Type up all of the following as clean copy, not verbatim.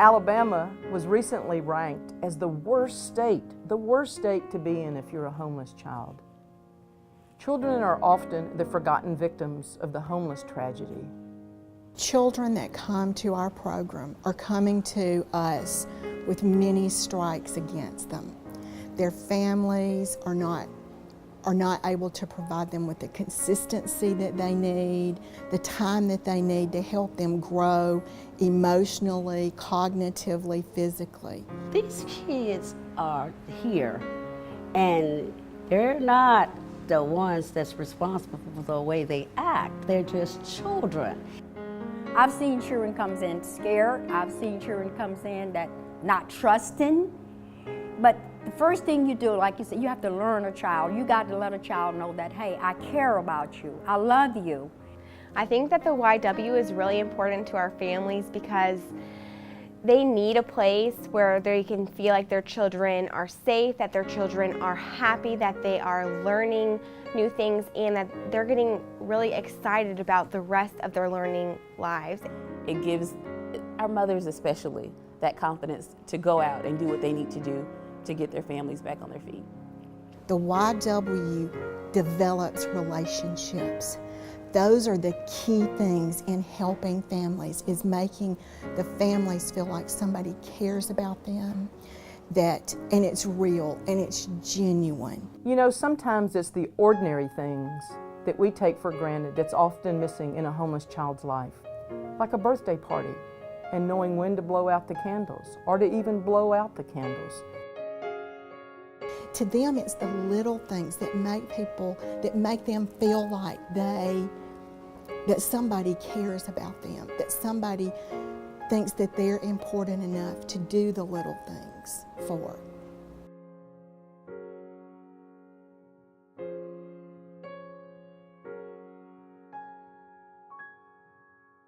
Alabama was recently ranked as the worst state to be in if you're a homeless child. Children are often the forgotten victims of the homeless tragedy. Children that come to our program are coming to us with many strikes against them. Their families are not able to provide them with the consistency that they need, the time that they need to help them grow emotionally, cognitively, physically. These kids are here, and they're not the ones that's responsible for the way they act. They're just children. I've seen children comes in scared. I've seen children comes in that not trusting. But the first thing you do, like you said, you have to learn a child. You got to let a child know that, hey, I care about you. I love you. I think that the YW is really important to our families because they need a place where they can feel like their children are safe, that their children are happy, that they are learning new things, and that they're getting really excited about the rest of their learning lives. It gives our mothers especially that confidence to go out and do what they need to do to get their families back on their feet. The YW develops relationships. Those are the key things in helping families, is making the families feel like somebody cares about them, and it's real and it's genuine. You know, sometimes it's the ordinary things that we take for granted that's often missing in a homeless child's life, like a birthday party and knowing when to blow out the candles or to even blow out the candles. To them, it's the little things that make them feel like that somebody cares about them, that somebody thinks that they're important enough to do the little things for.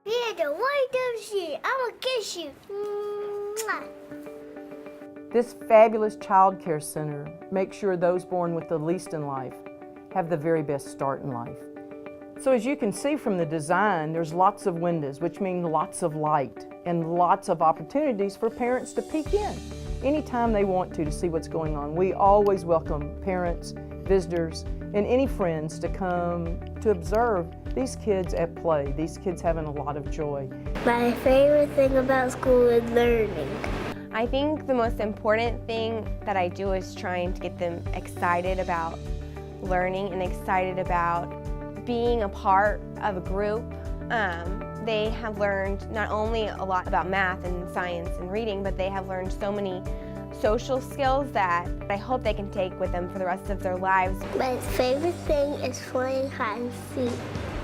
Yeah, the YWCA, I'm gonna kiss you. Mwah. This fabulous child care center makes sure those born with the least in life have the very best start in life. So as you can see from the design, there's lots of windows, which mean lots of light and lots of opportunities for parents to peek in anytime they want to see what's going on. We always welcome parents, visitors, and any friends to come to observe these kids at play, these kids having a lot of joy. My favorite thing about school is learning. I think the most important thing that I do is trying to get them excited about learning and excited about being a part of a group. They have learned not only a lot about math and science and reading, but they have learned so many social skills that I hope they can take with them for the rest of their lives. My favorite thing is playing hide and seek.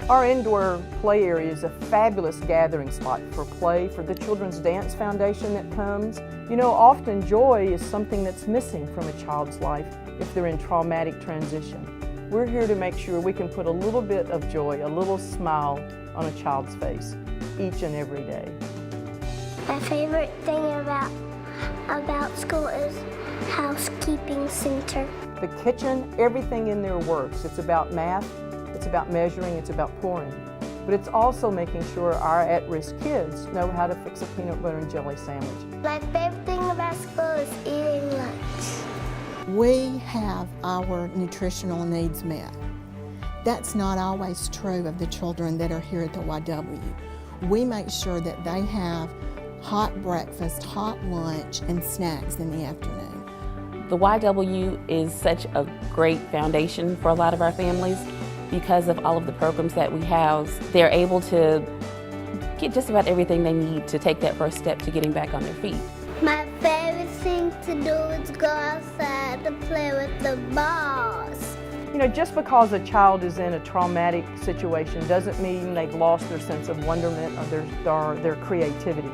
Our indoor play area is a fabulous gathering spot for play for the Children's Dance Foundation that comes. You know, often joy is something that's missing from a child's life if they're in traumatic transition. We're here to make sure we can put a little bit of joy, a little smile on a child's face each and every day. My favorite thing about school is housekeeping center. The kitchen, everything in there works. It's about math, it's about measuring, it's about pouring. But it's also making sure our at-risk kids know how to fix a peanut butter and jelly sandwich. My favorite thing about school is eating lunch. We have our nutritional needs met. That's not always true of the children that are here at the YW. We make sure that they have hot breakfast, hot lunch, and snacks in the afternoon. The YW is such a great foundation for a lot of our families because of all of the programs that we house. They're able to get just about everything they need to take that first step to getting back on their feet. My favorite thing to do is go outside to play with the balls. You know, just because a child is in a traumatic situation doesn't mean they've lost their sense of wonderment or their creativity.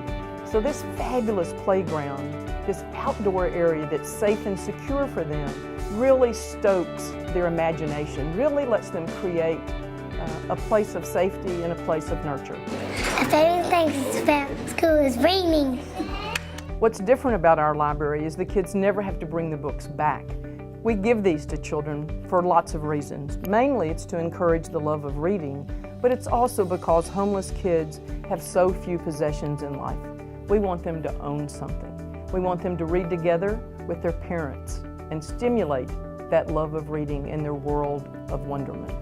So this fabulous playground, this outdoor area that's safe and secure for them, really stokes their imagination, really lets them create a place of safety and a place of nurture. My favorite thing about school is reading. What's different about our library is the kids never have to bring the books back. We give these to children for lots of reasons. Mainly it's to encourage the love of reading, but it's also because homeless kids have so few possessions in life. We want them to own something. We want them to read together with their parents and stimulate that love of reading in their world of wonderment.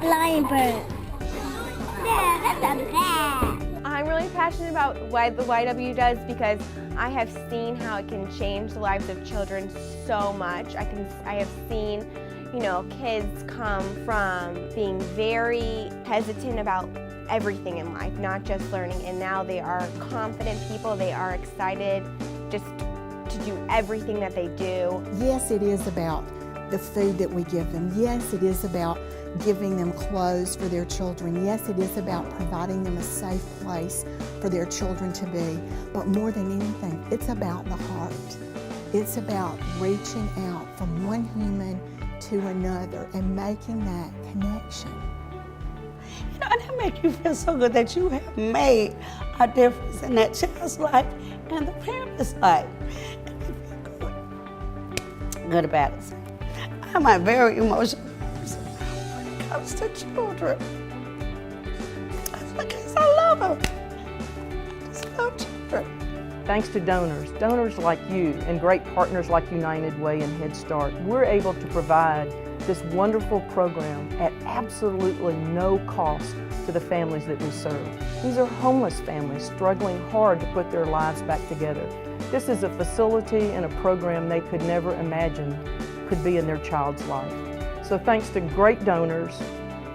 Flying bird. I'm really passionate about what the YW does because I have seen how it can change the lives of children so much. I have seen, kids come from being very hesitant about everything in life, not just learning, and now they are confident people. They are excited just to do everything that they do. Yes, it is about the food that we give them. Yes, it is about giving them clothes for their children. Yes, it is about providing them a safe place for their children to be. But more than anything, it's about the heart. It's about reaching out from one human to another and making that connection. And that makes you feel so good that you have made a difference in that child's life and the parent's life. And you feel good. Good about it. I'm a very emotional person when it comes to children. That's because I love them. I just love children. Thanks to donors like you and great partners like United Way and Head Start, we're able to provide this wonderful program at absolutely no cost to the families that we serve. These are homeless families struggling hard to put their lives back together. This is a facility and a program they could never imagine could be in their child's life. So thanks to great donors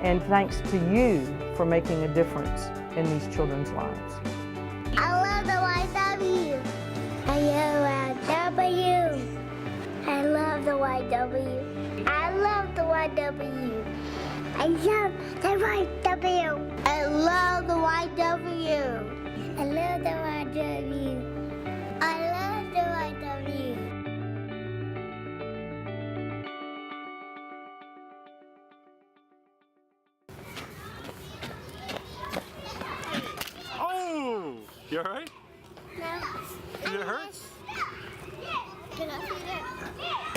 and thanks to you for making a difference in these children's lives. I love the YW. I love the YW. I love the YW. I love the YW. I love the YW. I love the YW. I love the YW. Oh! You alright? No. Did it hurt? Can I see that?